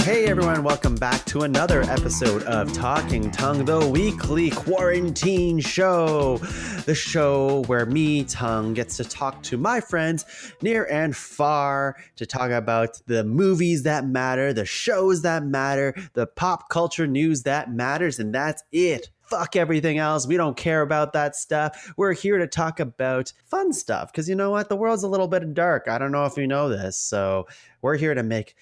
Hey everyone, welcome back to another episode of Talkin Tuong, the weekly quarantine show. The show where me, Tuong, gets to talk to my friends near and far to talk about the movies that matter, the shows that matter, the pop culture news that matters, and that's it. Fuck everything else. We don't care about that stuff. We're here to talk about fun stuff because you know what? The world's a little bit dark. I don't know if you know this. So we're here to make,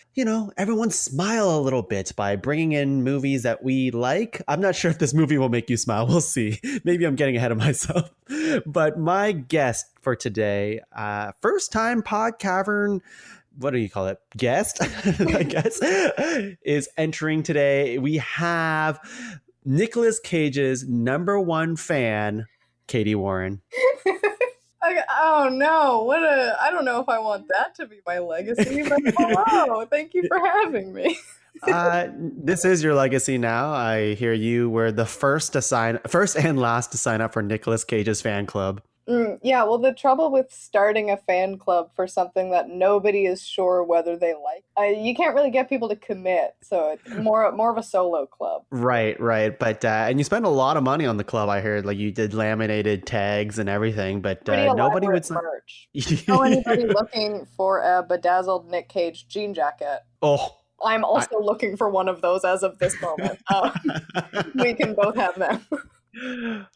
everyone smile a little bit by bringing in movies that we like. I'm not sure if this movie will make you smile. We'll see. Maybe I'm getting ahead of myself. But my guest for today, first time pod cavern, what do you call it? Guest, I guess, is entering today. We have Nicolas Cage's number one fan, Katy Warren. Oh no, I don't know if I want that to be my legacy, but hello, thank you for having me. This is your legacy now. I hear you were the first and last to sign up for Nicolas Cage's fan club. Yeah, well, the trouble with starting a fan club for something that nobody is sure whether they like, you can't really get people to commit, so it's more of a solo club. Right. But and you spent a lot of money on the club. I heard, like you did laminated tags and everything, but nobody would merch. Know anybody looking for a bedazzled Nick Cage jean jacket? Oh, I'm also looking for one of those as of this moment. We can both have them.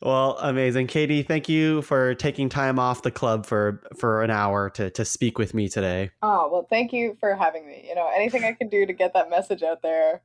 Well, amazing. Katy, thank you for taking time off the club for an hour to speak with me today. Oh, well, thank you for having me. Anything I can do to get that message out there.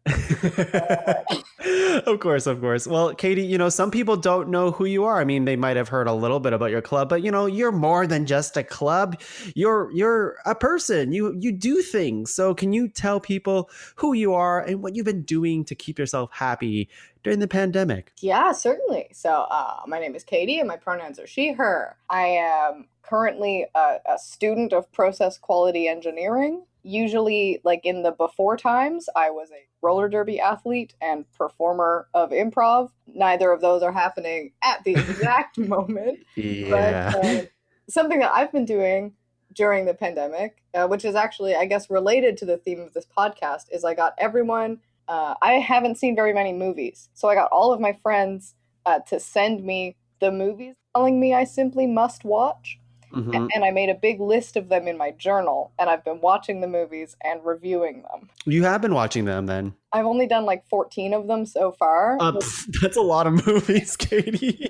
Of course. Well, Katy, some people don't know who you are. I mean, they might have heard a little bit about your club, but you're more than just a club. You're a person. You do things. So can you tell people who you are and what you've been doing to keep yourself happy during the pandemic? Yeah, certainly. So my name is Katy and my pronouns are she, her. I am currently a student of process quality engineering. Usually, like in the before times, I was a roller derby athlete and performer of improv. Neither of those are happening at the exact moment. Yeah. But something that I've been doing during the pandemic, which is actually, I guess, related to the theme of this podcast, is I got everyone... I haven't seen very many movies, so I got all of my friends to send me the movies, telling me I simply must watch. Mm-hmm. And I made a big list of them in my journal, and I've been watching the movies and reviewing them. You have been watching them, then? I've only done like 14 of them so far. That's a lot of movies, Katy.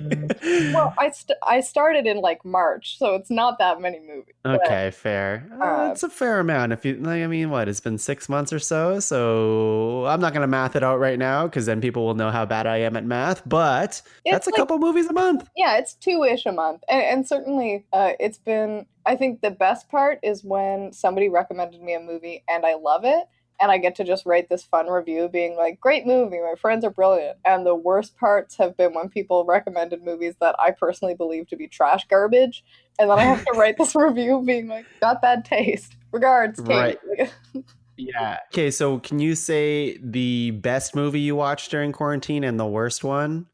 Well, I started in like March, so it's not that many movies. Okay, fair. It's a fair amount. If you, what? It's been 6 months or so. So I'm not gonna math it out right now because then people will know how bad I am at math. But that's a couple movies a month. Yeah, it's 2-ish a month, and certainly it's been. I think the best part is when somebody recommended me a movie and I love it. And I get to just write this fun review being like, great movie, my friends are brilliant. And the worst parts have been when people recommended movies that I personally believe to be trash garbage. And then I have to write this review being like, got bad taste. Regards, Kate. Right. Yeah. Okay, so can you say the best movie you watched during quarantine and the worst one?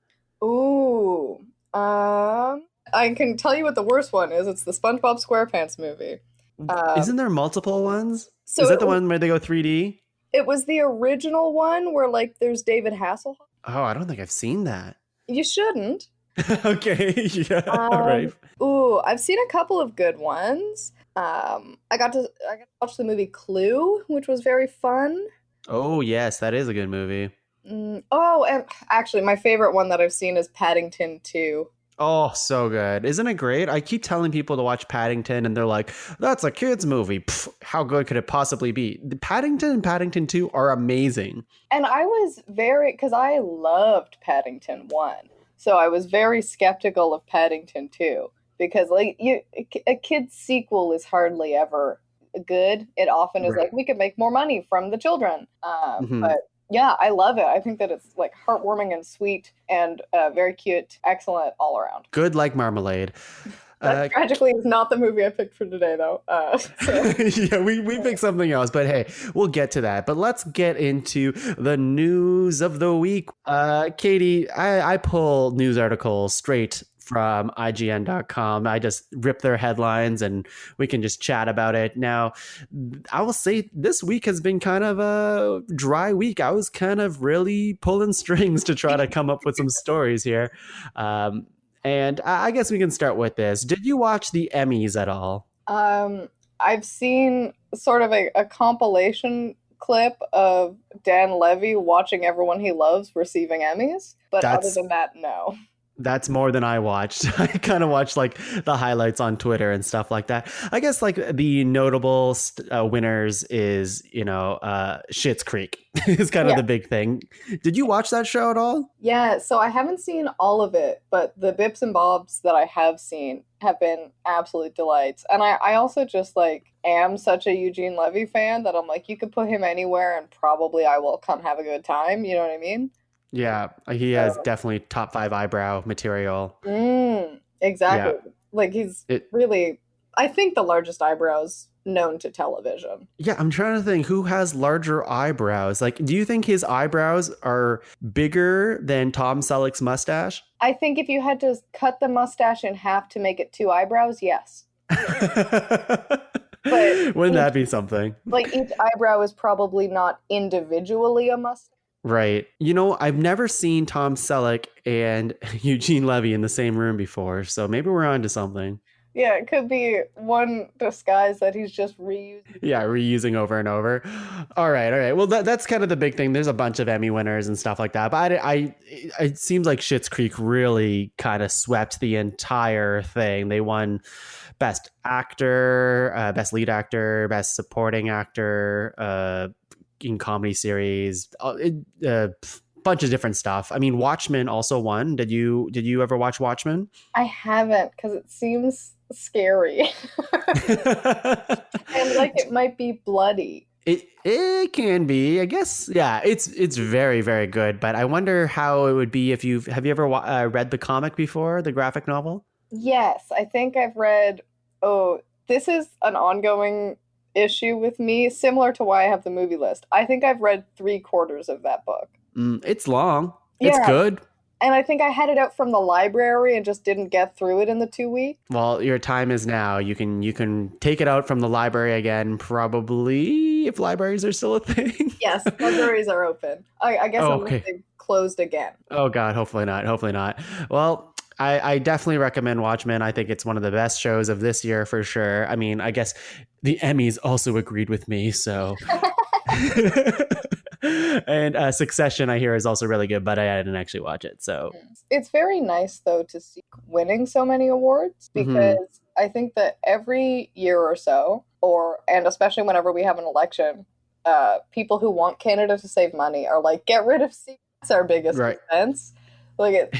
Ooh. I can tell you what the worst one is. It's the SpongeBob SquarePants movie. Isn't there multiple ones? So is that the one where they go 3D? It was the original one where like there's David Hasselhoff. Oh, I don't think I've seen that. You shouldn't. Okay, yeah, all right. Ooh, I've seen a couple of good ones. I got to watch the movie Clue, which was very fun. Oh yes, that is a good movie. And actually, my favorite one that I've seen is Paddington 2. Oh, so good. Isn't it great? I keep telling people to watch Paddington and they're like, that's a kid's movie. Pfft, how good could it possibly be? Paddington and Paddington 2 are amazing. And I was because I loved Paddington 1. So I was very skeptical of Paddington 2 because like a kid's sequel is hardly ever good. It often is like, we could make more money from the children. But yeah, I love it. I think that it's like heartwarming and sweet and very cute. Excellent all around. Good like marmalade. That tragically is not the movie I picked for today, though. Yeah, we picked something else, but hey, we'll get to that. But let's get into the news of the week. Katy, I pull news articles straight from IGN.com. I just rip their headlines and we can just chat about it. Now, I will say this week has been kind of a dry week. I was kind of really pulling strings to try to come up with some stories here. And I guess we can start with this. Did you watch the Emmys at all? Um, I've seen sort of a compilation clip of Dan Levy watching everyone he loves receiving Emmys, but other That's than that, no. That's more than I watched. I kind of watched like the highlights on Twitter and stuff like that. I guess like the notable winners is, Schitt's Creek is kind of Yeah. the big thing. Did you watch that show at all? Yeah, so I haven't seen all of it, but the bips and bobs that I have seen have been absolute delights. And I also just like am such a Eugene Levy fan that I'm like, you could put him anywhere and probably I will come have a good time. You know what I mean? Yeah, he has So, definitely top five eyebrow material. exactly. Yeah, Like he's it. really, I think the largest eyebrows known to television. Yeah, I'm trying to think who has larger eyebrows. Like, do you think his eyebrows are bigger than Tom Selleck's mustache? I think if you had to cut the mustache in half to make it two eyebrows, yes. But Wouldn't each that be something? each eyebrow is probably not individually a mustache. Right. I've never seen Tom Selleck and Eugene Levy in the same room before, so maybe we're on to something. Yeah, it could be one disguise that he's just reusing. Yeah, reusing over and over. All right, all right. Well, that's kind of the big thing. There's a bunch of Emmy winners and stuff like that, but it seems like Schitt's Creek really kind of swept the entire thing. They won Best Actor, Best Lead Actor, Best Supporting Actor, in comedy series, bunch of different stuff. I mean, Watchmen also won. Did you ever watch Watchmen? I haven't because it seems scary and like it might be bloody. It can be, I guess. Yeah, it's very very good. But I wonder how it would be if have you ever read the comic before, the graphic novel? Yes, I think I've read. Oh, this is an ongoing issue with me, similar to why I have the movie list. I think I've read three-quarters of that book. It's long. It's Yeah, good. and I think I had it out from the library and just didn't get through it in the 2 weeks. Well, your time is now. You can take it out from the library again, probably if libraries are still a thing. Yes, libraries are open. I guess Oh, unless okay. they've closed again. Oh God, hopefully not. Hopefully not. Well, I definitely recommend Watchmen. I think it's one of the best shows of this year for sure. I mean, I guess the Emmys also agreed with me, so. And Succession, I hear, is also really good, but I didn't actually watch it. So, It's very nice though to see winning so many awards mhm. because I think that every year or so, and especially whenever we have an election, people who want Canada to save money are like, get rid of CBC. That's our biggest Right. expense. Like it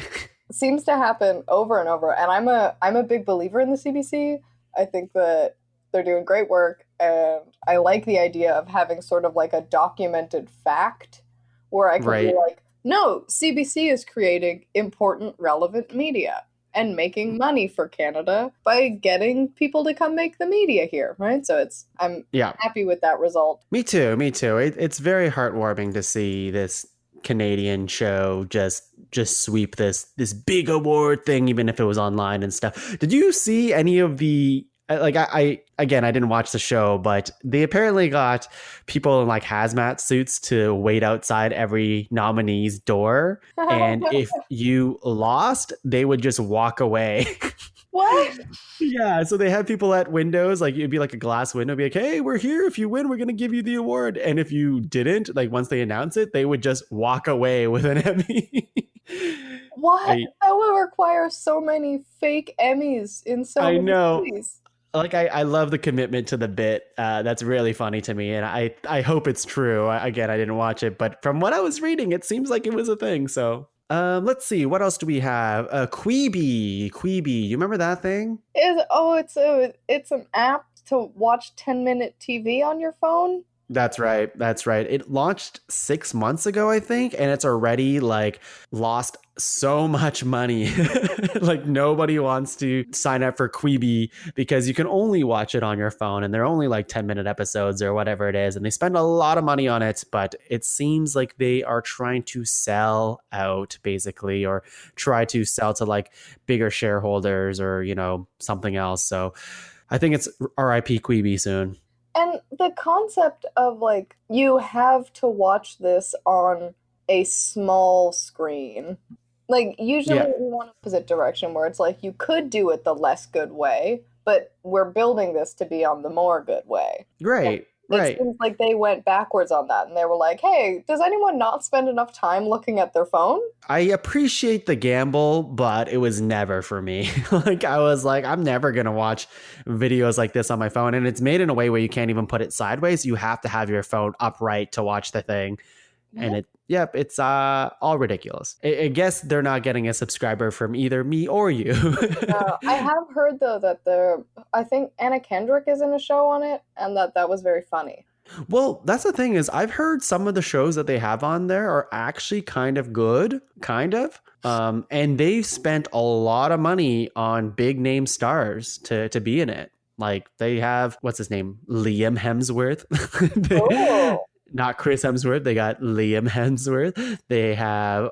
seems to happen over and over. And I'm a big believer in the CBC. I think that they're doing great work, and I like the idea of having sort of like a documented fact where I can be Right. like, no, CBC is creating important, relevant media and making money for Canada by getting people to come make the media here, right? So I'm Yeah. happy with that result. Me too. Me too. It's very heartwarming to see this Canadian show just sweep this big award thing, even if it was online and stuff. Did you see any of the like I again I didn't watch the show, but they apparently got people in like hazmat suits to wait outside every nominee's door, and if you lost, they would just walk away. What? Yeah, so they have people at windows, like it'd be like a glass window, be like, "Hey, we're here. If you win, we're gonna give you the award." And if you didn't, like once they announce it, they would just walk away with an Emmy. What? I That would require so many fake Emmys in so I many know. cities. Like I love the commitment to the bit. That's really funny to me, and I hope it's true. Again, I didn't watch it, but from what I was reading, it seems like it was a thing. So, let's see, what else do we have? Queeby. You remember that thing? It's an app to watch 10-minute TV on your phone? That's right. That's right. It launched 6 months ago, I think, and it's already like lost so much money. Like nobody wants to sign up for Quibi because you can only watch it on your phone and they're only like 10-minute episodes or whatever it is. And they spend a lot of money on it, but it seems like they are trying to sell out basically or try to sell to like bigger shareholders or, something else. So I think it's RIP Quibi soon. And the concept of like, you have to watch this on a small screen. Like, usually Yeah. we want a opposite direction where it's like, you could do it the less good way, but we're building this to be on the more good way. And Right. it Right. seems like they went backwards on that and they were like, hey, does anyone not spend enough time looking at their phone? I appreciate the gamble, but it was never for me. Like I was like, I'm never gonna watch videos like this on my phone. And it's made in a way where you can't even put it sideways. You have to have your phone upright to watch the thing. And it's all ridiculous. I guess they're not getting a subscriber from either me or you. I have heard though that I think Anna Kendrick is in a show on it, and that was very funny. Well, that's the thing is I've heard some of the shows that they have on there are actually kind of good, kind of. And they've spent a lot of money on big name stars to be in it. Like they have what's his name? Liam Hemsworth. Oh, Not Chris Hemsworth. They got Liam Hemsworth. They have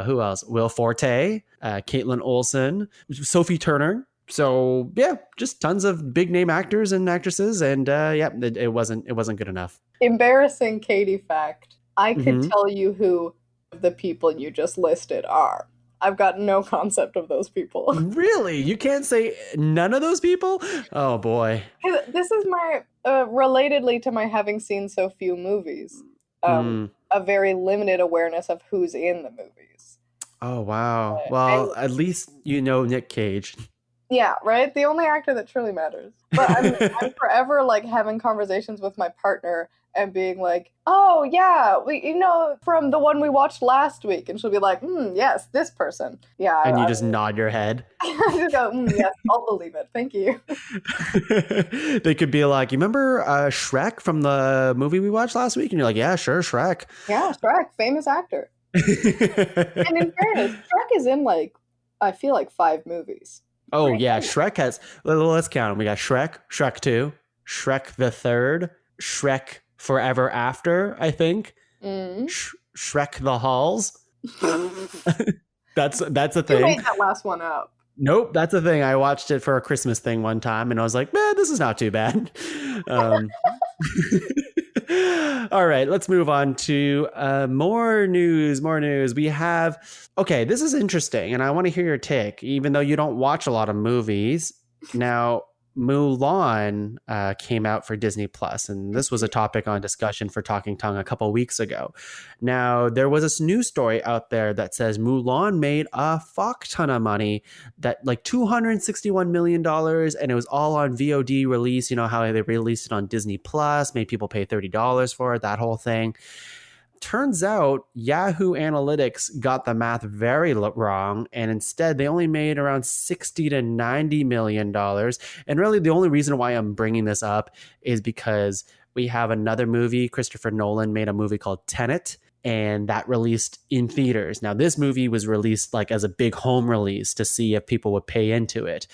who else? Will Forte, Caitlin Olsen, Sophie Turner. So yeah, just tons of big name actors and actresses, and yeah, it wasn't good enough. embarrassing Katie fact. I could Hmm. tell you who the people you just listed are. I've got no concept of those people. Really, you can't say none of those people? Oh boy. This is my relatedly to my having seen so few movies, Mm. a very limited awareness of who's in the movies. Oh wow. And Well, at least you know Nick Cage. yeah, right? The only actor that truly matters. But I'm forever like having conversations with my partner and being like, "Oh yeah, we from the one we watched last week," and she'll be like, yes, this person." Yeah, And you just nod your head. I just go, yes, I'll believe it. Thank you. They could be like, "You remember Shrek from the movie we watched last week?" And you're like, "Yeah, sure, Shrek." Yeah, Shrek, famous actor. And in fairness, Shrek is in like I feel like 5 movies. Oh Pretty yeah, famous. Shrek has. Let's count 'em. We got Shrek, Shrek Two, Shrek the Third, Shrek Forever After. I think Mm. Shrek the Halls. That's a You thing. made that last one up. Nope, that's a thing. I watched it for a Christmas thing one time, and I was like, man, this is not too bad. Um, all right, let's move on to more news. More news. We have, okay, this is interesting, and I want to hear your take, even though you don't watch a lot of movies. Now, Mulan came out for Disney Plus, and this was a topic on discussion for Talking Tongue a couple weeks ago. Now, there was this news story out there that says Mulan made a fuck ton of money, that like $261 million, and it was all on VOD release. You know how they released it on Disney Plus, made people pay $30 for it, that whole thing. Turns out Yahoo Analytics got the math very wrong, and instead they only made around $60 to $90 million. And really, the only reason why I'm bringing this up is because we have another movie. Christopher Nolan made a movie called Tenet, and that released in theaters. Now, this movie was released like as a big home release to see if people would pay into it.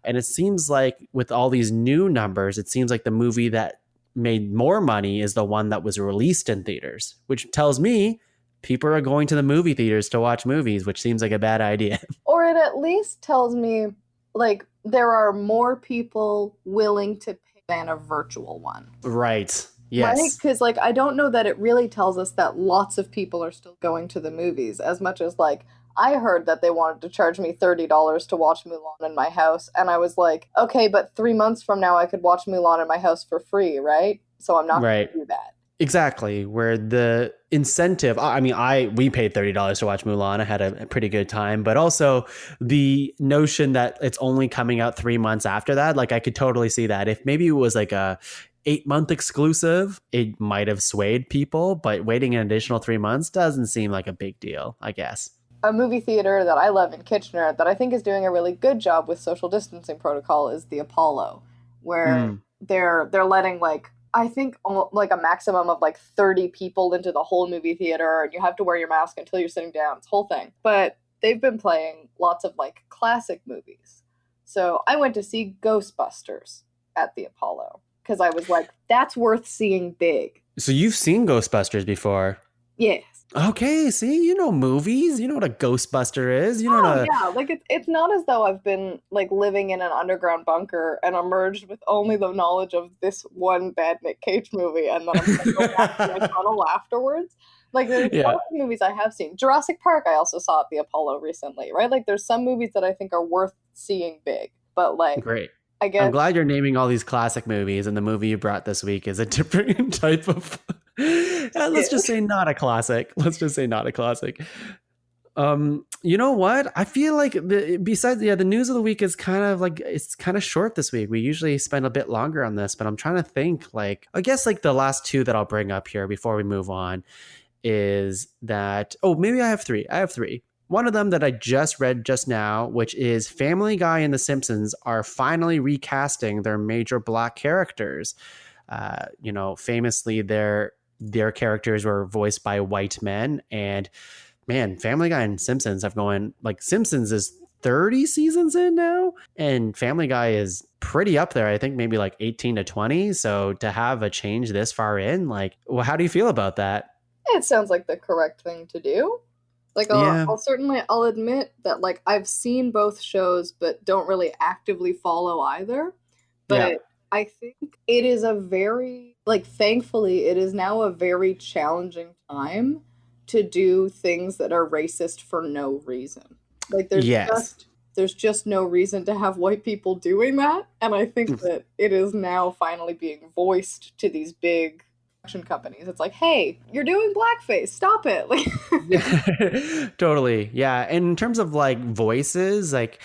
And it seems like with all these new numbers, it seems like the movie that made more money is the one that was released in theaters, which tells me people are going to the movie theaters to watch movies, which seems like a bad idea. Or it at least tells me like there are more people willing to pay than a virtual one. Right. Right? Yes. Because like I don't know that it really tells us that lots of people are still going to the movies as much as like I heard that they wanted to charge me $30 to watch Mulan in my house, and I was like, okay, but 3 months from now I could watch Mulan in my house for free, right? So I'm not going Right. to do that. Exactly. Where the incentive, I mean, we paid $30 to watch Mulan. I had a pretty good time, but also the notion that it's only coming out 3 months after that, like I could totally see that. If maybe it was like a 8 month exclusive, it might have swayed people, but waiting an additional 3 months doesn't seem like a big deal, I guess. A movie theater that I love in Kitchener that I think is doing a really good job with social distancing protocol is the Apollo, where Mm. they're letting like I think like a maximum of like 30 people into the whole movie theater, and you have to wear your mask until you're sitting down. It's a whole thing. But they've been playing lots of like classic movies. So I went to see Ghostbusters at the Apollo because I was like, that's worth seeing big. So you've seen Ghostbusters before? Yes. Okay, see, you know movies. You know what a Ghostbuster is. You know what Oh a yeah, like it's not as though I've been like living in an underground bunker and emerged with only the knowledge of this one bad Nick Cage movie, and then I'm gonna go back to my tunnel afterwards. Like there's yeah, some movies I have seen. Jurassic Park I also saw at the Apollo recently, right? Like there's some movies that I think are worth seeing big, but like great. I I'm guess glad you're naming all these classic movies, and the movie you brought this week is a different type of. Let's just say not a classic. Let's just say not a classic. You know what? I feel like besides, the news of the week is kind of like it's kind of short this week. We usually spend a bit longer on this, but I'm trying to think. Like, I guess like the last two that I'll bring up here before we move on is that. Oh, maybe I have three. I have three. One of them that I just read just now, which is Family Guy and The Simpsons are finally recasting their major black characters. Famously, their characters were voiced by white men, and man, Family Guy and Simpsons have going like Simpsons is 30 seasons in now, and Family Guy is pretty up there. I think maybe like 18 to 20. So to have a change this far in, like, well, how do you feel about that? it sounds like the correct thing to do. Like Yeah, I'll admit that like I've seen both shows but don't really actively follow either. yeah, But I think it is a very like thankfully it is now a very challenging time to do things that are racist for no reason. Like yes. there's just no reason to have white people doing that, and I think that it is now finally being voiced to these big action companies. It's like, "Hey, you're doing blackface. Stop it." Like Yeah, totally. Yeah. And in terms of like voices, like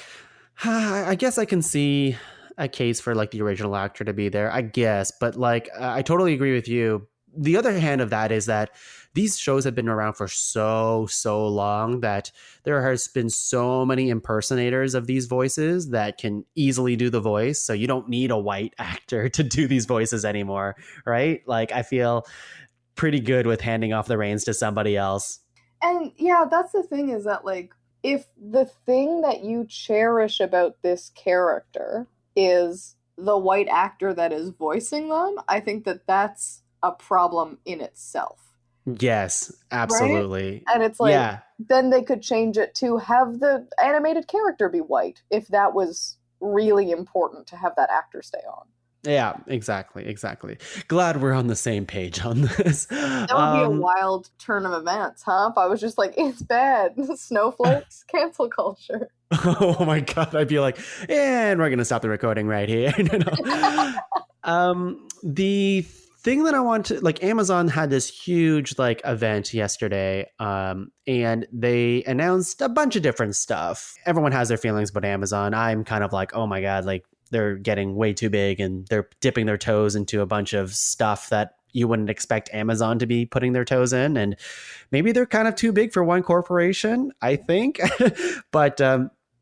I guess I can see a case for like the original actor to be there, I guess. But like, I totally agree with you. The other hand of that is that these shows have been around for so long that there has been so many impersonators of these voices that can easily do the voice. So you don't need a white actor to do these voices anymore, right? Like, I feel pretty good with handing off the reins to somebody else. And yeah, that's the thing is that like if the thing that you cherish about this character is the white actor that is voicing them, I think that that's a problem in itself, Yes, right? absolutely. And it's like Yeah. then they could change it to have the animated character be white if that was really important to have that actor stay on. Yeah, exactly, exactly. Glad we're on the same page on this. That would be a wild turn of events, huh? If I was just like, it's bad. Snowflakes, cancel culture. Oh my god, I'd be like, and we're gonna stop the recording right here. No. The thing that I want to like, Amazon had this huge like event yesterday, and they announced a bunch of different stuff. Everyone has their feelings about Amazon. I'm kind of like, oh my god, like they're getting way too big and they're dipping their toes into a bunch of stuff that you wouldn't expect Amazon to be putting their toes in. And maybe they're kind of too big for one corporation, I think. But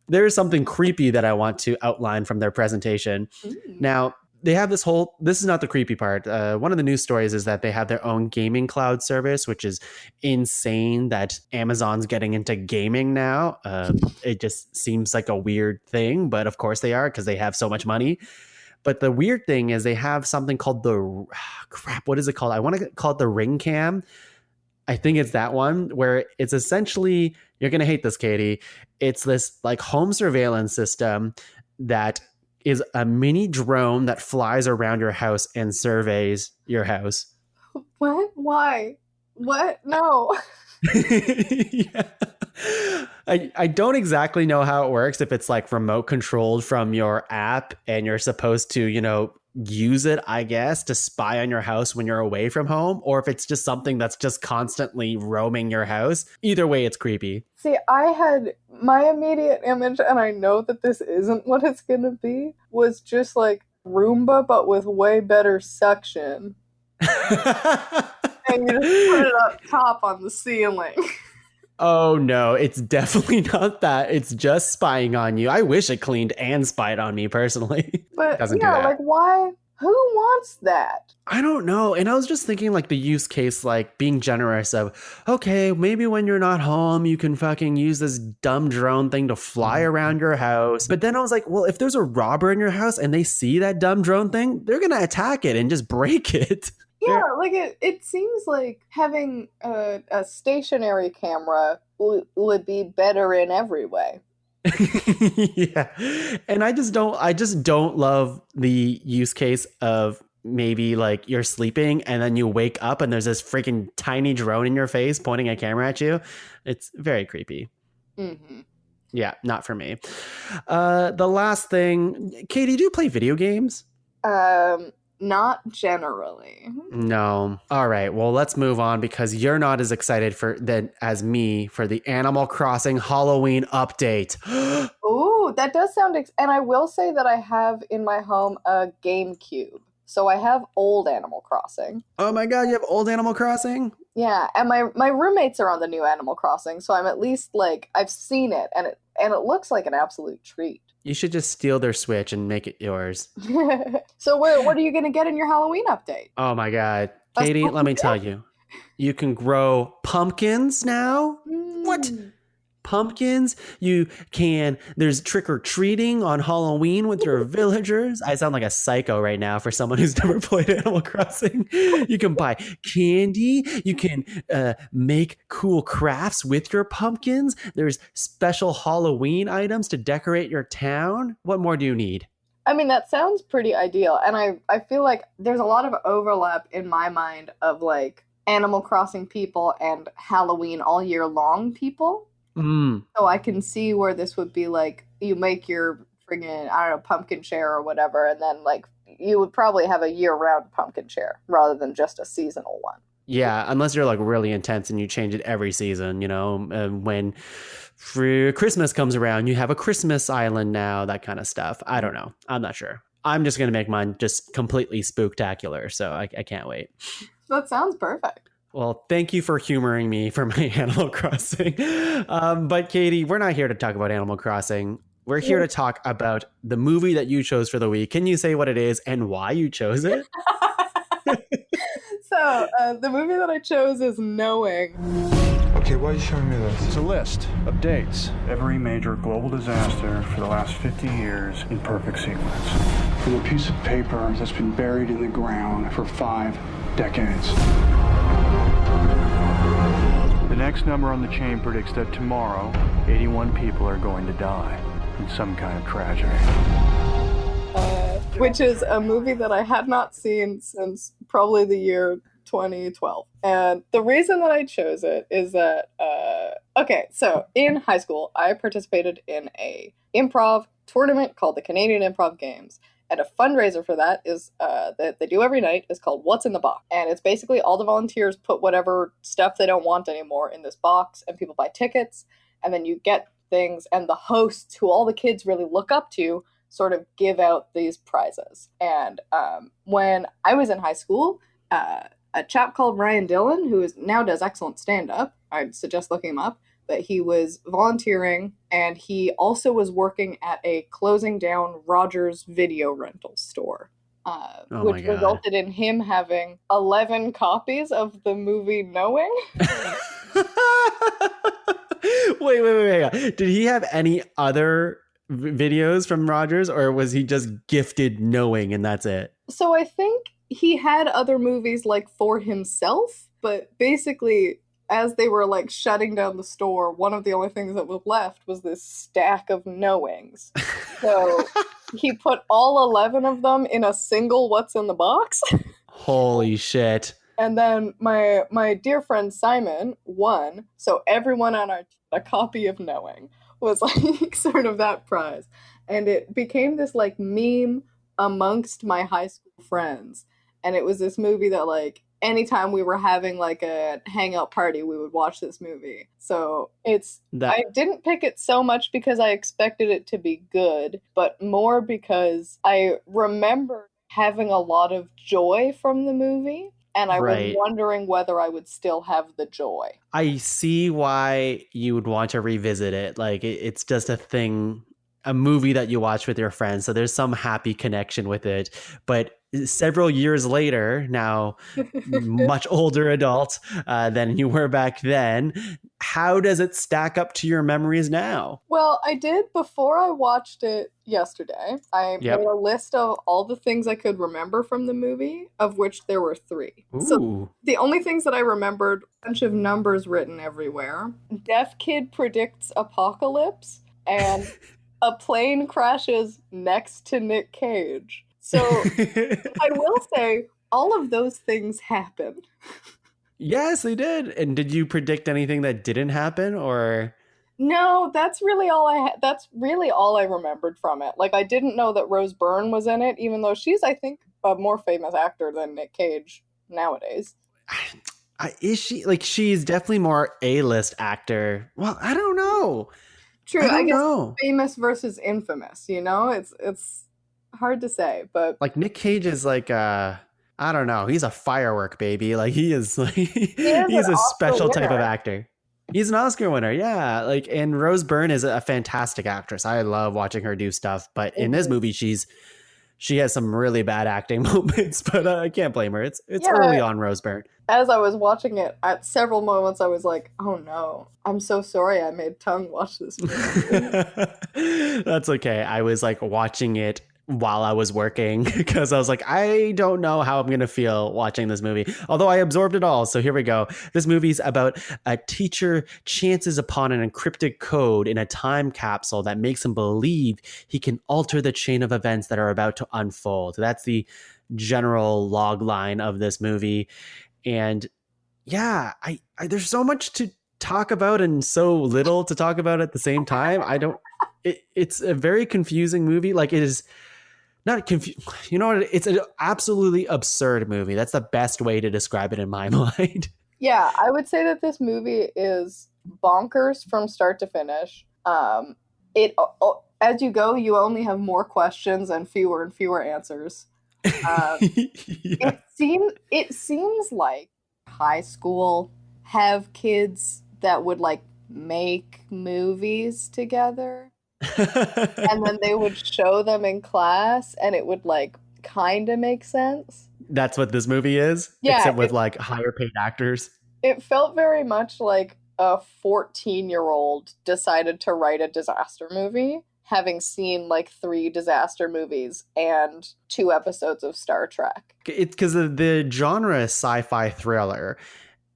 there is something creepy that I want to outline from their presentation. Mm. Now, they have this is not the creepy part. One of the news stories is that they have their own gaming cloud service, which is insane that Amazon's getting into gaming now. It just seems like a weird thing, but of course they are because they have so much money. But the weird thing is they have something called crap. What is it called? I want to call it the Ring Cam. I think it's that one where it's essentially, you're going to hate this, Katie. It's this like home surveillance system that is a mini drone that flies around your house and surveys your house. What? Why? What? No. Yeah. I don't exactly know how it works, if it's like remote controlled from your app and you're supposed to, use it, I guess, to spy on your house when you're away from home, or if it's just something that's just constantly roaming your house. Either way, it's creepy. See, I had my immediate image, and I know that this isn't what it's gonna be, was just like Roomba, but with way better suction. And you just put it up top on the ceiling. Oh no, it's definitely not that. It's just spying on you. I wish it cleaned and spied on me personally. But Doesn't do yeah, that. like why? Who wants that? I don't know. And I was just thinking like the use case, like being generous of, okay, maybe when you're not home, you can fucking use this dumb drone thing to fly around your house. But then I was like, well, if there's a robber in your house and they see that dumb drone thing, they're going to attack it and just break it. Yeah, like it seems like having a stationary camera would be better in every way. Yeah. And I just don't love the use case of maybe like you're sleeping and then you wake up and there's this freaking tiny drone in your face pointing a camera at you. It's very creepy. Hmm. Yeah, not for me. The last thing, Katie, do you play video games? Not generally. No. All right. Well, let's move on because you're not as excited as me for the Animal Crossing Halloween update. Ooh, that does sound and I will say that I have in my home a GameCube. So I have old Animal Crossing. Oh my God, you have old Animal Crossing? Yeah, and my roommates are on the new Animal Crossing, so I'm at least like I've seen it and it looks like an absolute treat. You should just steal their Switch and make it yours. So what are you going to get in your Halloween update? Oh my God. Katie, let me tell you. You can grow pumpkins now. What? Pumpkins. There's trick-or-treating on Halloween with your villagers. I sound like a psycho right now for someone who's never played Animal Crossing. You can buy candy. You can make cool crafts with your pumpkins. There's special Halloween items to decorate your town. What more do you need? I mean, that sounds pretty ideal. And I feel like there's a lot of overlap in my mind of like Animal Crossing people and Halloween all year long people. So I can see where this would be like you make your friggin', I don't know, pumpkin chair or whatever, and then like you would probably have a year-round pumpkin chair rather than just a seasonal one. Yeah, unless you're like really intense and you change it every season, when for Christmas comes around, you have a Christmas island now, that kind of stuff. I don't know. I'm not sure. I'm just going to make mine just completely spooktacular, so I can't wait. That sounds perfect. Well, thank you for humoring me for my Animal Crossing. But Katie, we're not here to talk about Animal Crossing. We're here to talk about the movie that you chose for the week. Can you say what it is and why you chose it? So, the movie that I chose is Knowing. Okay, why are you showing me this? It's a list of dates. Every major global disaster for the last 50 years in perfect sequence. From a piece of paper that's been buried in the ground for 5 decades. The next number on the chain predicts that tomorrow, 81 people are going to die in some kind of tragedy. Which is a movie that I had not seen since probably the year 2012. And the reason that I chose it is that, okay, so in high school, I participated in a improv tournament called the Canadian Improv Games. And a fundraiser for that is that they do every night is called What's in the Box. And it's basically all the volunteers put whatever stuff they don't want anymore in this box and people buy tickets. And then you get things and the hosts who all the kids really look up to sort of give out these prizes. And when I was in high school, a chap called Ryan Dillon, who now does excellent stand-up, I'd suggest looking him up, but he was volunteering and he also was working at a closing down Rogers video rental store, which resulted in him having 11 copies of the movie Knowing. Wait. Did he have any other videos from Rogers or was he just gifted Knowing and that's it? So I think he had other movies like for himself, but basically as they were like shutting down the store, one of the only things that was left was this stack of Knowings. So he put all 11 of them in a single What's in the Box. Holy shit. And then my dear friend Simon won. So everyone on a copy of Knowing was like sort of that prize. And it became this like meme amongst my high school friends. And it was this movie that like anytime we were having like a hangout party, we would watch this movie. So I didn't pick it so much because I expected it to be good, but more because I remember having a lot of joy from the movie. And I was wondering whether I would still have the joy. I see why you would want to revisit it. Like it's just a movie that you watch with your friends. So there's some happy connection with it. But several years later, now much older adult than you were back then. How does it stack up to your memories now? Well, I did before I watched it yesterday. I made Yep. a list of all the things I could remember from the movie, of which there were three. So Ooh. the only things that I remembered, a bunch of numbers written everywhere. Deaf kid predicts apocalypse, and a plane crashes next to Nick Cage. So I will say all of those things happened. Yes, they did. And did you predict anything that didn't happen, or? No, that's really all that's really all I remembered from it. Like I didn't know that Rose Byrne was in it, even though she's I think a more famous actor than Nick Cage nowadays. Is she like she's definitely more A-list actor? Well, I don't know. True, I I don't guess know. famous versus infamous, you know? It's hard to say, but Like Nick Cage is like I don't know. He's a firework baby. Like he is like he is an he's a Oscar special type of winner. actor. He's an Oscar winner, yeah. Like and Rose Byrne is a fantastic actress. I love watching her do stuff. But in this Mhm. movie, she has some really bad acting moments. But I can't blame her. It's Yeah, early on, Rose Byrne. as I was watching it, at several moments I was like, "Oh no, I'm so sorry I made Tongue watch this movie." That's okay. I was like watching it while I was working because I was like, I don't know how I'm going to feel watching this movie. Although I absorbed it all. So here we go. This movie's about a teacher chances upon an encrypted code in a time capsule that makes him believe he can alter the chain of events that are about to unfold. That's the general log line of this movie. And yeah, I there's so much to talk about and so little to talk about at the same time. I don't. It's a very confusing movie. Like it is not confused. You know what? It's an absolutely absurd movie. That's the best way to describe it in my mind. Yeah, I would say that this movie is bonkers from start to finish. As you go, you only have more questions and fewer answers. Um, Yeah. it seems like high school have kids that would like make movies together, and then they would show them in class, and it would like kind of make sense. That's what this movie is, Yeah, except with like higher paid actors. it felt very much like a 14-year-old decided to write a disaster movie, having seen like three disaster movies and two episodes of Star Trek. It's because the genre is sci-fi thriller,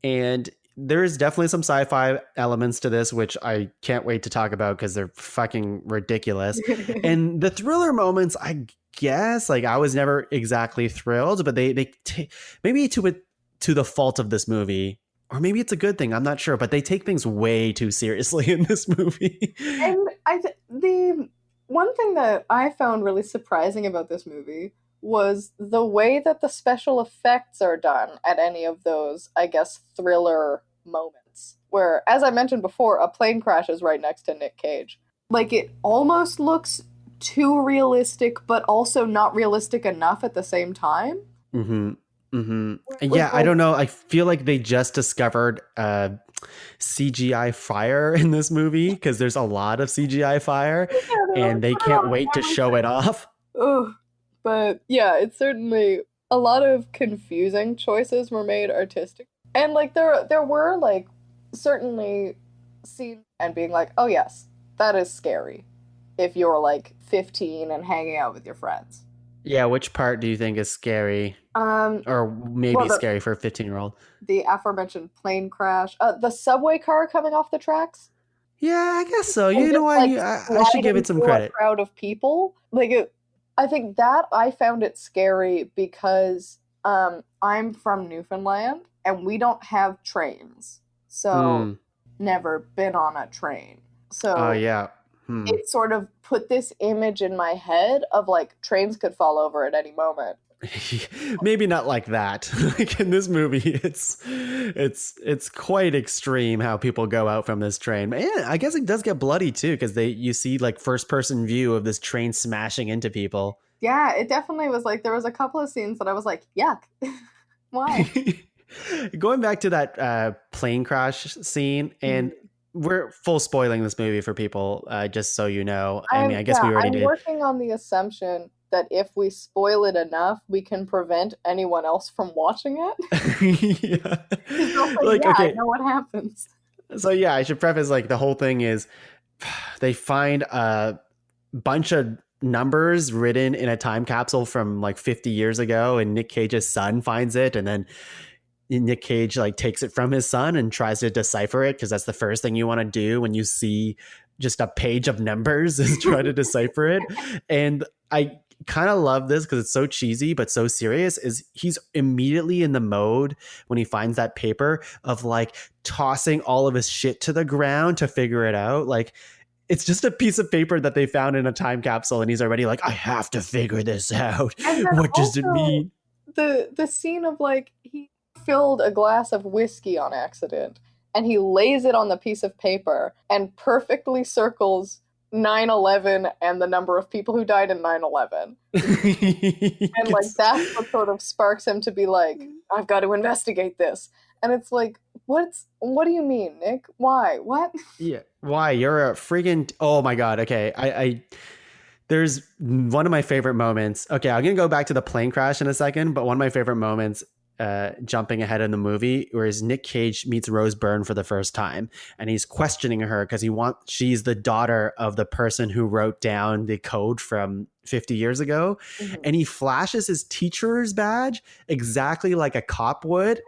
and there's definitely some sci-fi elements to this, which I can't wait to talk about because they're fucking ridiculous. And the thriller moments, I guess, like I was never exactly thrilled, but maybe to the fault of this movie, or maybe it's a good thing. I'm not sure, but they take things way too seriously in this movie. And the one thing that I found really surprising about this movie was the way that the special effects are done at any of those, I guess, thriller moments. Where, as I mentioned before, a plane crashes right next to Nick Cage. Like, it almost looks too realistic, but also not realistic enough at the same time. Mm-hmm. Mm-hmm. With, Yeah, I like, don't know. I feel like they just discovered CGI fire in this movie because there's a lot of CGI fire yeah, they're like, and they put it can't on wait to show everything. it off. Ugh. But yeah, it's certainly a lot of confusing choices were made artistic. And like there were like certainly scenes and being like, "Oh yes, that is scary." If you're like 15 and hanging out with your friends. Yeah, which part do you think is scary Um or well maybe scary for a 15-year-old? the aforementioned plane crash, the subway car coming off the tracks Yeah, I guess so. and You know just what? like I should give sliding it some through a credit. crowd of people. I think that I found it scary because I'm from Newfoundland and we don't have trains. So Hmm. never been on a train. Oh, So yeah. Hmm. it sort of put this image in my head of like trains could fall over at any moment. Maybe not like that. Like in this movie, it's quite extreme how people go out from this train. Man, I guess it does get bloody too because you see like first person view of this train smashing into people. Yeah, it definitely was like there was a couple of scenes that I was like, yuck. Why? Going back to that plane crash scene, and Mhm. we're full spoiling this movie for people, just so you know. I mean, I guess we already I'm did. working on the assumption that if we spoil it enough, we can prevent anyone else from watching it. Yeah. Because they'll say, Like, yeah, I okay. know what happens. So yeah, I should preface like the whole thing is they find a bunch of numbers written in a time capsule from like 50 years ago, and Nick Cage's son finds it, and then Nick Cage like takes it from his son and tries to decipher it, because that's the first thing you want to do when you see just a page of numbers is try to decipher it. And I kind of love this because it's so cheesy but so serious. Is he's immediately in the mode when he finds that paper of like tossing all of his shit to the ground to figure it out. Like, it's just a piece of paper that they found in a time capsule, and he's already like, I have to figure this out. What does it mean? The scene of like he filled a glass of whiskey on accident and he lays it on the piece of paper and perfectly circles 9/11 and the number of people who died in 9/11. And like that's what sort of sparks him to be like, I've got to investigate this. And it's like, what do you mean, Nick? Why? What? Yeah. Why? You're a friggin' oh my god. Okay. I there's one of my favorite moments. Okay, I'm gonna go back to the plane crash in a second, but one of my favorite moments, jumping ahead in the movie, whereas Nick Cage meets Rose Byrne for the first time, and he's questioning her because she's the daughter of the person who wrote down the code from 50 years ago. Mm-hmm. And he flashes his teacher's badge exactly like a cop would,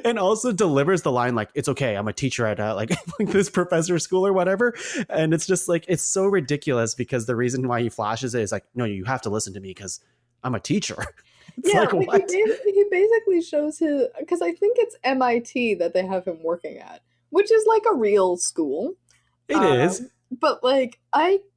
and also delivers the line like, it's okay, I'm a teacher at like this professor school or whatever. And it's just like, it's so ridiculous because the reason why he flashes it is like, no, you have to listen to me because I'm a teacher. It's like he basically shows his, because I think it's MIT that they have him working at, which is like a real school. It is. But like,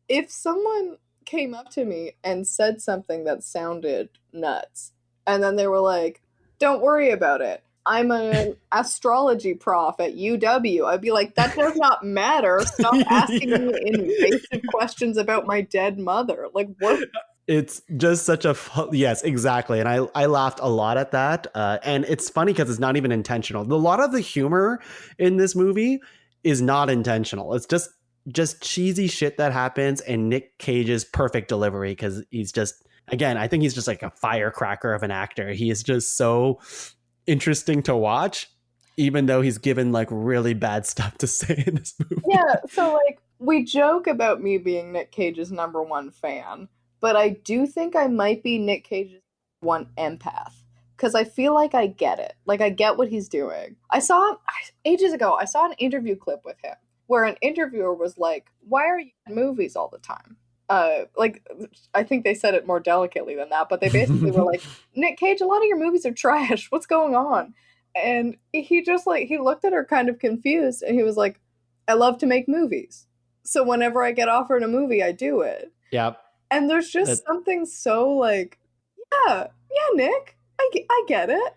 if someone came up to me and said something that sounded nuts, and then they were like, don't worry about it, I'm an astrology prof at UW, I'd be like, that does not matter. Stop asking me invasive questions about my dead mother. Like, what? It's just such a yes, exactly. And I laughed a lot at that. And it's funny because it's not even intentional. A lot of the humor in this movie is not intentional. It's just cheesy shit that happens, and Nick Cage's perfect delivery, because he's just, again, I think he's just like a firecracker of an actor. He is just so interesting to watch, even though he's given like really bad stuff to say in this movie. Yeah, so like we joke about me being Nick Cage's #1 fan, but I do think I might be Nick Cage's one empath, because I feel like I get it. Like, I get what he's doing. Ages ago, I saw an interview clip with him where an interviewer was like, why are you in movies all the time? Like, I think they said it more delicately than that, but they basically were like, Nick Cage, a lot of your movies are trash. What's going on? And he just like, he looked at her kind of confused, and he was like, I love to make movies. So whenever I get offered a movie, I do it. Yep. And there's just something so like, yeah, Nick, I get it.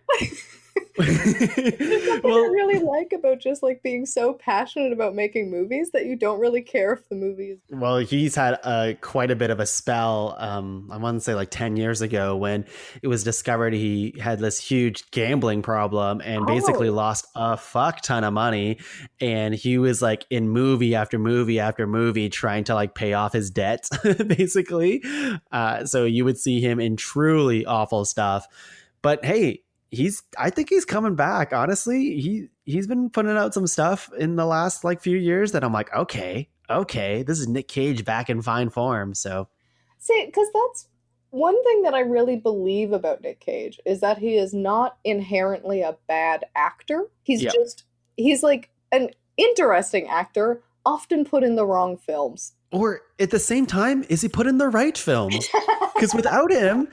There's something I really like about just like being so passionate about making movies that you don't really care if the movie is. Well, he's had quite a bit of a spell. I want to say like 10 years ago when it was discovered he had this huge gambling problem and basically lost a fuck ton of money. And he was like in movie after movie after movie trying to like pay off his debt, basically. So you would see him in truly awful stuff. But hey, I think he's coming back. Honestly, he's been putting out some stuff in the last like few years that I'm like, okay, this is Nick Cage back in fine form. So, see, because that's one thing that I really believe about Nick Cage is that he is not inherently a bad actor. He's like an interesting actor, often put in the wrong films. Or at the same time, is he put in the right films? Because without him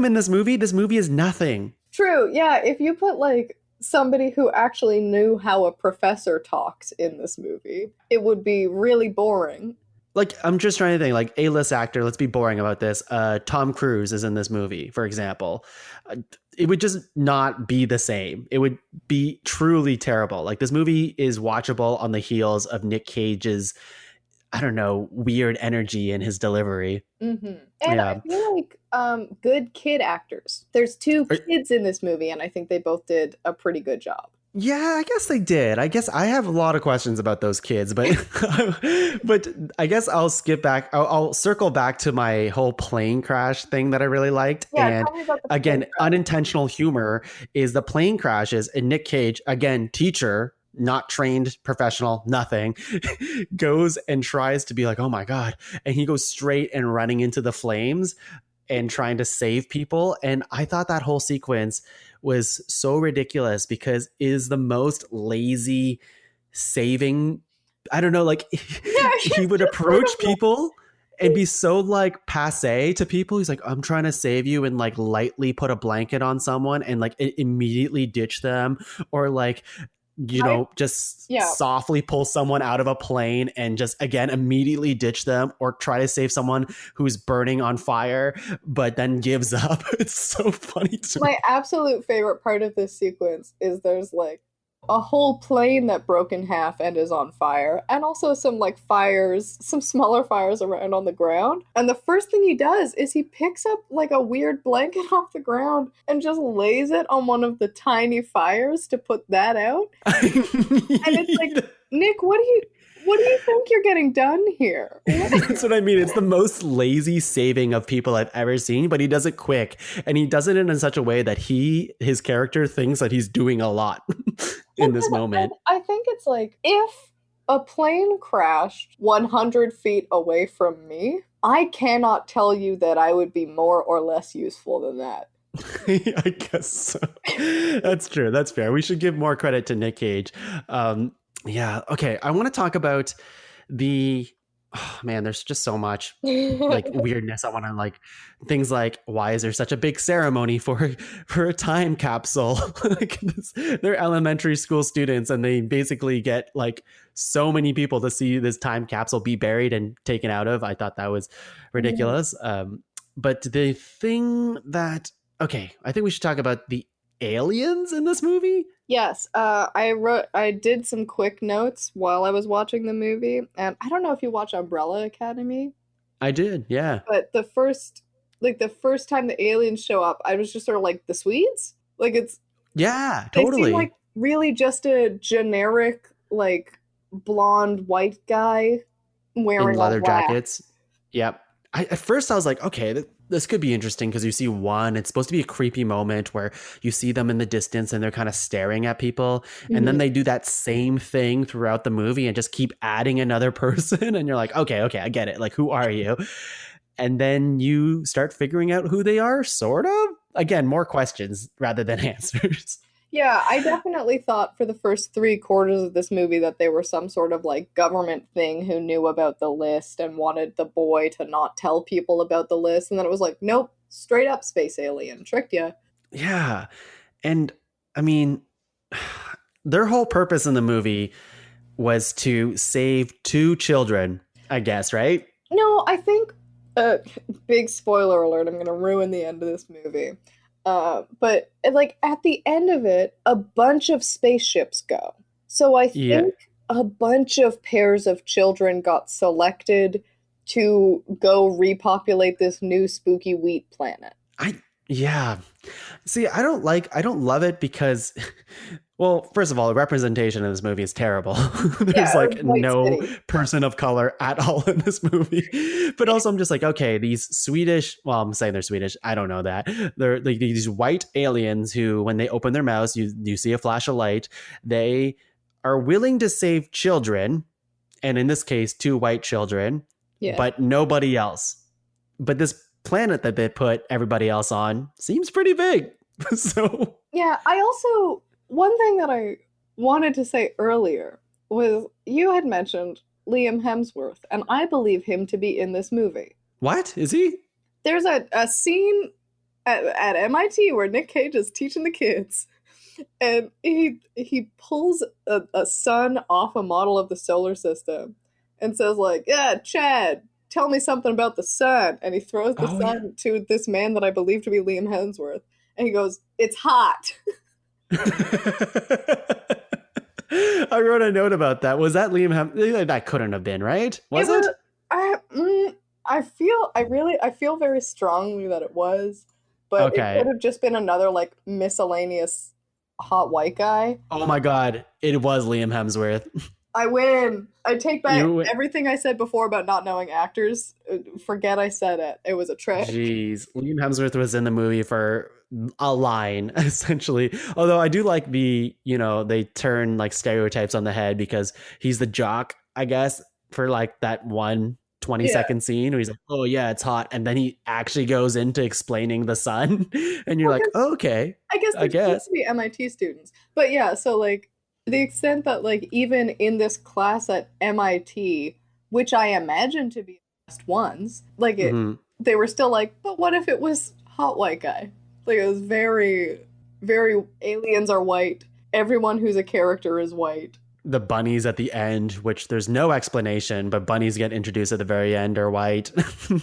in this movie is nothing. True, yeah. If you put like somebody who actually knew how a professor talks in this movie, it would be really boring. Like, I'm just trying to think, like, A-list actor, let's be boring about this. Tom Cruise is in this movie, for example. It would just not be the same. It would be truly terrible. Like, this movie is watchable on the heels of Nick Cage's, I don't know, weird energy in his delivery. Mm-hmm. And I feel like good kid actors. There's two kids in this movie, and I think they both did a pretty good job. Yeah, I guess they did. I guess I have a lot of questions about those kids, but but I guess I'll skip back. I'll circle back to my whole plane crash thing that I really liked. Yeah, And tell me about the plane again, crash. unintentional humor is the plane crashes, and Nick Cage, again, teacher, not trained professional, nothing, goes and tries to be like, oh my God. And he goes straight and running into the flames and trying to save people. And I thought that whole sequence was so ridiculous because it is the most lazy saving. I don't know, like Yeah, he he's would just sort approach of like, people and be so like passe to people. He's like, I'm trying to save you, and like lightly put a blanket on someone and like immediately ditch them, or like, you I, know, just yeah. softly pull someone out of a plane and just again immediately ditch them, or try to save someone who's burning on fire but then gives up. It's so funny to me. My absolute favorite part of this sequence is there's like a whole plane that broke in half and is on fire, and also some like fires, some smaller fires around on the ground. And the first thing he does is he picks up like a weird blanket off the ground and just lays it on one of the tiny fires to put that out. And it's like, Nick, what do you think you're getting done here? That's what I mean. It's the most lazy saving of people I've ever seen, but he does it quick, and he does it in such a way that his character thinks that he's doing a lot in this moment. I think it's like if a plane crashed 100 feet away from me, I cannot tell you that I would be more or less useful than that. I guess so. That's true. That's fair. We should give more credit to Nick Cage. Yeah. Okay. I want to talk about the. Oh, man, there's just so much like weirdness. I want to like things like, why is there such a big ceremony for a time capsule? Like they're elementary school students, and they basically get like so many people to see this time capsule be buried and taken out of. I thought that was ridiculous. But the thing that, okay, I think we should talk about the aliens in this movie. Yes, I did some quick notes while I was watching the movie, and I don't know if you watch Umbrella Academy, I did, yeah. but the first time the aliens show up, I was just sort of like, the Swedes? Like Yeah, they seem totally. like really just a generic like blonde white guy In wearing all leather black. jackets. Yep. At first I was like, okay, this could be interesting because you see one, it's supposed to be a creepy moment where you see them in the distance and they're kind of staring at people. And then Mhm. they do that same thing throughout the movie and just keep adding another person. And you're like, okay, I get it. Like, who are you? And then you start figuring out who they are, sort of. Again, more questions rather than answers. Yeah, I definitely thought for the first 3 quarters of this movie that they were some sort of like government thing who knew about the list and wanted the boy to not tell people about the list. And then it was like, nope, straight up space alien. Tricked you. Yeah. And I mean, their whole purpose in the movie was to save 2 children, I guess, right? No, I think, uh, big spoiler alert, I'm gonna ruin the end of this movie. But like at the end of it, a bunch of spaceships go. So I Yeah. think a bunch of pairs of children got selected to go repopulate this new spooky wheat planet. Yeah. See, I don't love it because, well, first of all, the representation in this movie is terrible. There's Yeah, like White no City. person of color at all in this movie. But also, I'm just like, okay, these Swedish, well, I'm saying they're Swedish. I don't know that. They're like these white aliens who, when they open their mouths, you see a flash of light. They are willing to save children. And in this case, 2 white children, Yeah. but nobody else. But this planet that they put everybody else on seems pretty big. So Yeah, I also, one thing that I wanted to say earlier was you had mentioned Liam Hemsworth, and I believe him to be in this movie. what is he? There's a scene at MIT where Nick Cage is teaching the kids, and he pulls a sun off a model of the solar system and says like, yeah, Chad, tell me something about the sun. And he throws the Oh yeah. sun to this man that I believe to be Liam Hemsworth. And he goes, it's hot. I wrote a note about that. Was that Liam That couldn't have been, right? Was it? I feel very strongly that it was, but it Okay. could have just been another like miscellaneous hot white guy. Oh my God, it was Liam Hemsworth. I win. I take back You- everything I said before about not knowing actors. Forget I said it. It was a trick. Jeez, Liam Hemsworth was in the movie for a line, essentially. Although I do like they turn like stereotypes on the head because he's the jock, I guess, for like that 1 20-second scene where he's like, oh yeah, it's hot. And then he actually goes into explaining the sun. And you're like, oh, okay, I guess I they're supposed guess. to be MIT students. But yeah, so like the extent that like even in this class at MIT, which I imagine to be the best ones, like Mhm. they were still like, but what if it was hot white guy? Like it was very, very aliens are white. Everyone who's a character is white. The bunnies at the end, which there's no explanation, but bunnies get introduced at the very end are white.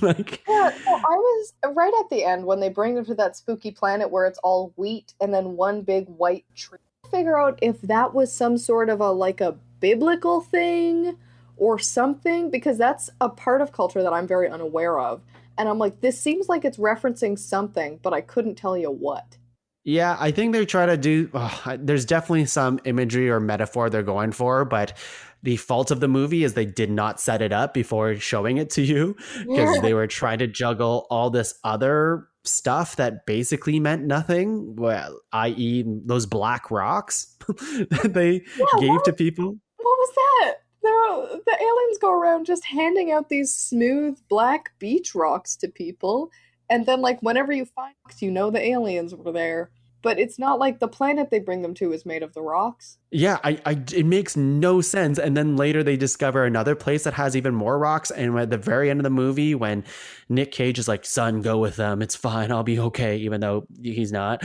Like, Yeah, so I was right at the end when they bring them to that spooky planet where it's all wheat and then one big white tree. Figure out if that was some sort of a biblical thing or something, because that's a part of culture that I'm very unaware of. And I'm like, this seems like it's referencing something, but I couldn't tell you what. yeah, I think they try to do. There's definitely some imagery or metaphor they're going for, but the fault of the movie is they did not set it up before showing it to you because they were trying to juggle all this other stuff that basically meant nothing, well, i.e., those black rocks that they gave to people. What was that? The aliens go around just handing out these smooth black beach rocks to people, and then like whenever you find rocks, you know the aliens were there. But it's not like the planet they bring them to is made of the rocks. Yeah, it makes no sense. And then later they discover another place that has even more rocks. And at the very end of the movie, when Nick Cage is like, son, go with them. It's fine. I'll be okay. Even though he's not.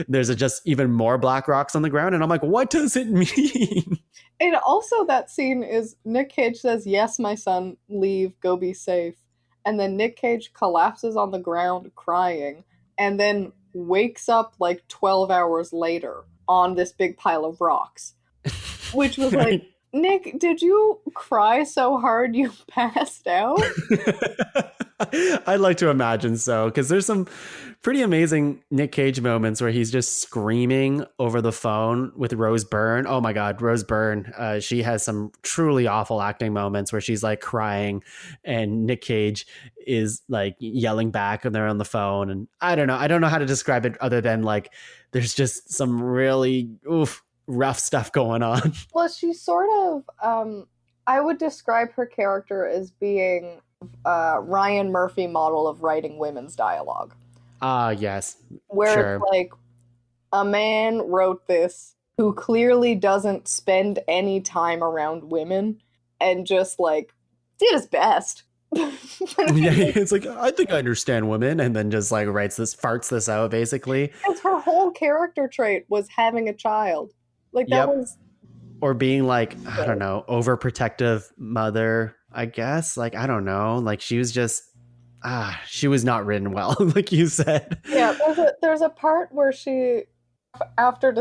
There's just even more black rocks on the ground. And I'm like, what does it mean? And also that scene is Nick Cage says, yes, my son, leave, go be safe. And then Nick Cage collapses on the ground crying and then wakes up like 12 hours later on this big pile of rocks. Which was like, Nick, did you cry so hard you passed out? I'd like to imagine so, because there's some pretty amazing Nick Cage moments where he's just screaming over the phone with Rose Byrne. Oh my God, Rose Byrne. She has some truly awful acting moments where she's like crying and Nick Cage is like yelling back and they're on the phone. And I don't know how to describe it other than like there's just some really rough stuff going on. Well, she's sort of, I would describe her character as being Ryan Murphy model of writing women's dialogue. Yes. Where Sure. it's like, a man wrote this who clearly doesn't spend any time around women and just like did his best. Yeah, it's like, I think I understand women, and then just like farts this out basically. Because her whole character trait was having a child. Like that was, or being like, I don't know, overprotective mother, I guess. Like, I don't know. Like she was just she was not written well, like you said. yeah, there's a part where she after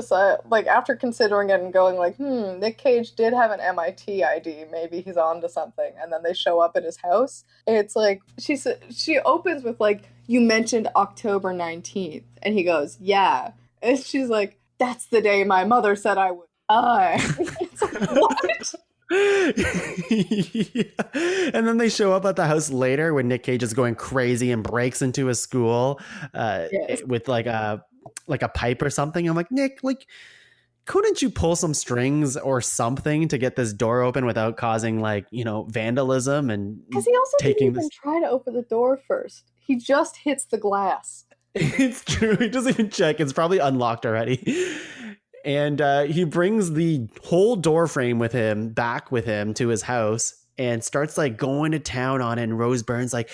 considering it and going like, Nick Cage did have an MIT ID, maybe he's on to something, and then they show up at his house. It's like she opens with like, you mentioned October 19th, and he goes, yeah. And she's like, that's the day my mother said I would die. It's like, what? Yeah. And then they show up at the house later when Nick Cage is going crazy and breaks into a school with like a pipe or something. I'm like, Nick, like, couldn't you pull some strings or something to get this door open without causing like, vandalism? And because he also didn't even try to open the door first. He just hits the glass. It's true. He doesn't even check. It's probably unlocked already. And he brings the whole door frame back with him to his house and starts like going to town on it. And Rose Byrne's like,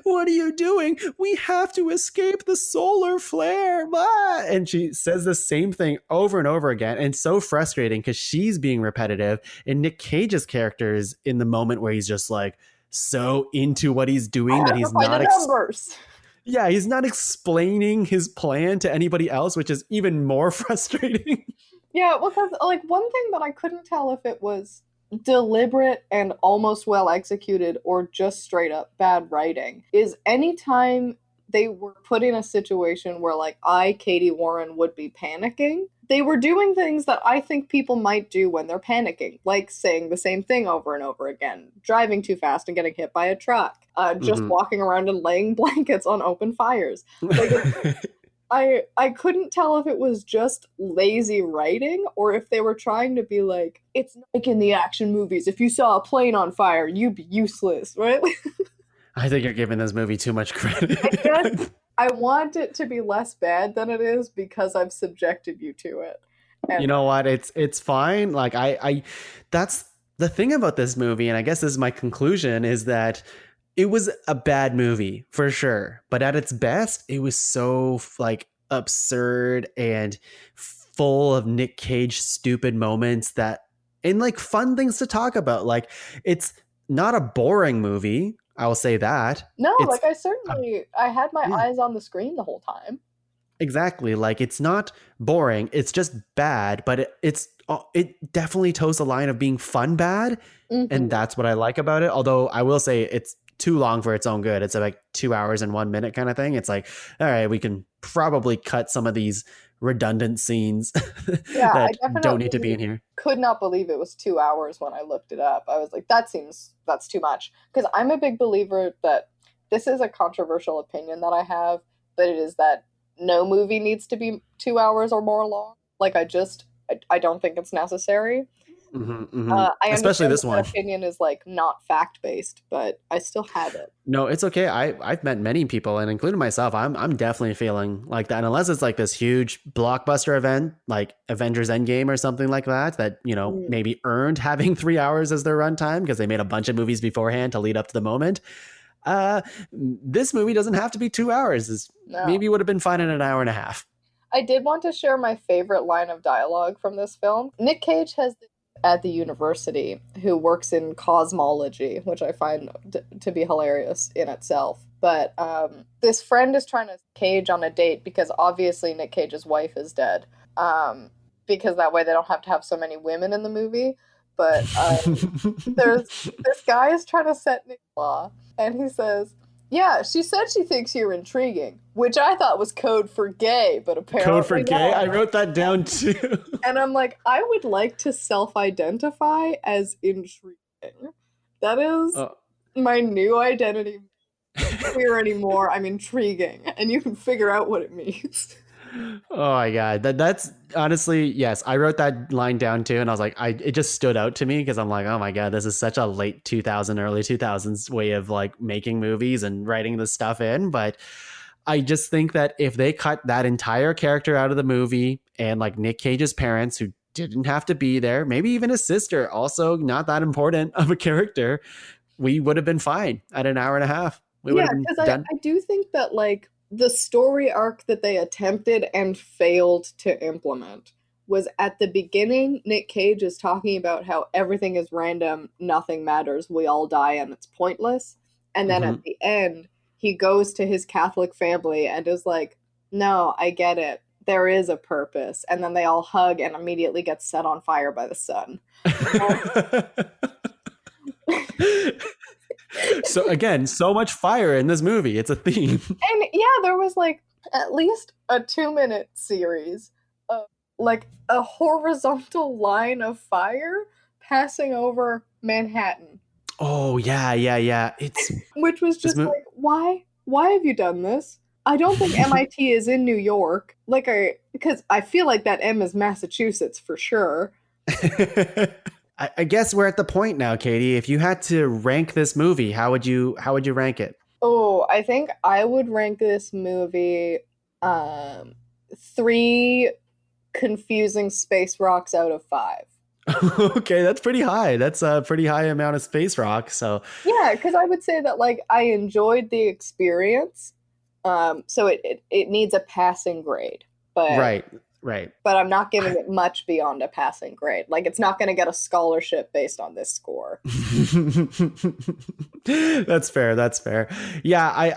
what are you doing? We have to escape the solar flare. Blah. And she says the same thing over and over again. And it's so frustrating because she's being repetitive. And Nick Cage's character is in the moment where he's just like so into what he's doing that he's not Yeah, he's not explaining his plan to anybody else, which is even more frustrating. Yeah, because like one thing that I couldn't tell if it was deliberate and almost well executed or just straight up bad writing is anytime they were put in a situation where, like, I, Katy Warren, would be panicking. They were doing things that I think people might do when they're panicking, like saying the same thing over and over again, driving too fast and getting hit by a truck, just walking around and laying blankets on open fires. Like, I couldn't tell if it was just lazy writing or if they were trying to be like, it's like in the action movies, if you saw a plane on fire, you'd be useless, right? I think you're giving this movie too much credit. I want it to be less bad than it is because I've subjected you to it. And you know what? It's fine. Like I that's the thing about this movie, and I guess this is my conclusion, is that it was a bad movie for sure. But at its best, it was so like absurd and full of Nick Cage stupid moments that and like fun things to talk about. Like it's not a boring movie. I will say that. No, like I had my eyes on the screen the whole time. Exactly. Like it's not boring. It's just bad, but it definitely toes the line of being fun bad. Mm-hmm. And that's what I like about it. Although I will say it's too long for its own good. It's like 2 hours and 1 minute kind of thing. It's like, all right, we can probably cut some of these redundant scenes that don't need to be in here. Could not believe it was 2 hours when I looked it up. I was like, that's too much. Because I'm a big believer that this is a controversial opinion that I have, but it is that no movie needs to be 2 hours or more long. Like I don't think it's necessary. Mm-hmm. I especially this that one. Opinion is like not fact based, but I still have it. No, it's okay. I've met many people, and including myself. I'm definitely feeling like that. Unless it's like this huge blockbuster event, like Avengers Endgame or something like that maybe earned having 3 hours as their runtime because they made a bunch of movies beforehand to lead up to the moment. This movie doesn't have to be 2 hours. Maybe would have been fine in an hour and a half. I did want to share my favorite line of dialogue from this film. Nick Cage has at the university who works in cosmology, which I find to be hilarious in itself. But this friend is trying to Cage on a date because obviously Nick Cage's wife is dead. Because that way they don't have to have so many women in the movie. But this guy is trying to set Nick law, and he says, yeah, she said she thinks you're intriguing, which I thought was code for gay, but apparently code for gay? not. I wrote that down too. And I'm like, I would like to self-identify as intriguing. That is my new identity. I'm not queer anymore. I'm intriguing, and you can figure out what it means. Oh my god, that's honestly, yes, I wrote that line down too, and I was like, it just stood out to me because I'm like, oh my god, this is such a late 2000 early 2000s way of like making movies and writing this stuff in. But I just think that if they cut that entire character out of the movie, and like Nick Cage's parents who didn't have to be there, maybe even his sister, also not that important of a character, we would have been fine at an hour and a half. Because I do think that like the story arc that they attempted and failed to implement was at the beginning, Nick Cage is talking about how everything is random, nothing matters, we all die and it's pointless. And then at the end, he goes to his Catholic family and is like, no, I get it. There is a purpose. And then they all hug and immediately get set on fire by the sun. So again, so much fire in this movie. It's a theme. And yeah, there was like at least a 2-minute series of like a horizontal line of fire passing over Manhattan. Oh yeah. It's which was just like, why have you done this? I don't think MIT is in New York. Because I feel like that M is Massachusetts for sure. I guess we're at the point now, Katie. If you had to rank this movie, how would you rank it? Oh, I think I would rank this movie 3 confusing space rocks out of 5. Okay, that's pretty high. That's a pretty high amount of space rock. So yeah, because I would say that like I enjoyed the experience. So it needs a passing grade. But Right. But I'm not giving it much beyond a passing grade. Like, it's not going to get a scholarship based on this score. That's fair. Yeah,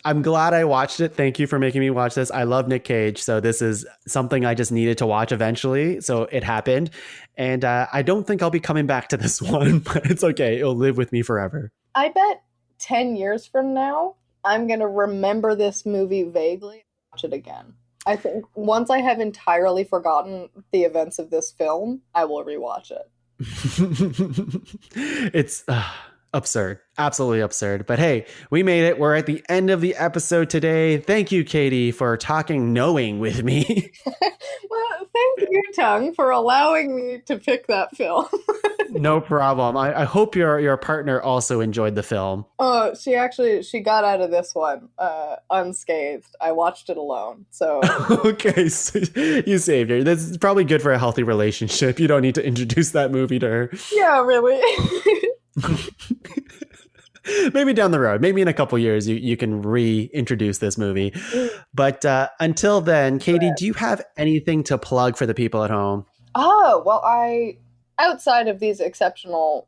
I'm glad I watched it. Thank you for making me watch this. I love Nick Cage, so this is something I just needed to watch eventually. So it happened. And I don't think I'll be coming back to this one, but it's okay. It'll live with me forever. I bet 10 years from now, I'm going to remember this movie vaguely and watch it again. I think once I have entirely forgotten the events of this film, I will rewatch it. It's absurd. Absolutely absurd. But hey, we made it. We're at the end of the episode today. Thank you, Katy, for talking knowing with me. Well, thank you, Tung, for allowing me to pick that film. No problem. I hope your partner also enjoyed the film. Oh, she got out of this one unscathed. I watched it alone. So Okay, so you saved her. That's probably good for a healthy relationship. You don't need to introduce that movie to her. yeah, really. Maybe down the road, maybe in a couple years, you can reintroduce this movie. But until then, Katy, do you have anything to plug for the people at home? Oh, well, outside of these exceptional,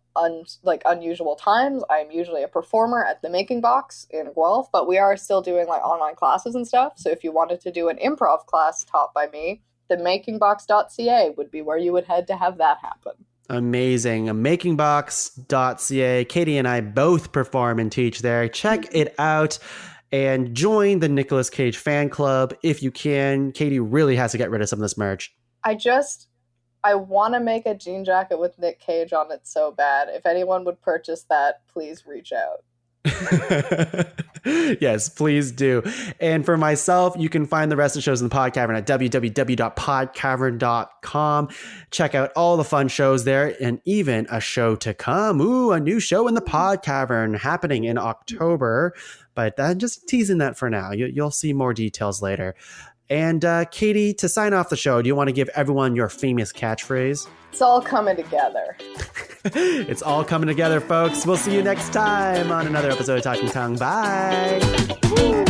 unusual times, I'm usually a performer at the Making Box in Guelph, but we are still doing like online classes and stuff. So if you wanted to do an improv class taught by me, themakingbox.ca would be where you would head to have that happen. Amazing. Makingbox.ca. Katy and I both perform and teach there. Check it out and join the Nicolas Cage fan club if you can. Katy really has to get rid of some of this merch. I want to make a jean jacket with Nick Cage on it so bad. If anyone would purchase that, please reach out. Yes, please do. And for myself, you can find the rest of the shows in the Pod Cavern at www.podcavern.com. Check out all the fun shows there and even a show to come. Ooh, a new show in the Pod Cavern happening in October. But just teasing that for now. You'll see more details later. And Katy, to sign off the show, do you want to give everyone your famous catchphrase? It's all coming together. It's all coming together, folks. We'll see you next time on another episode of Talkin Tuong. Bye.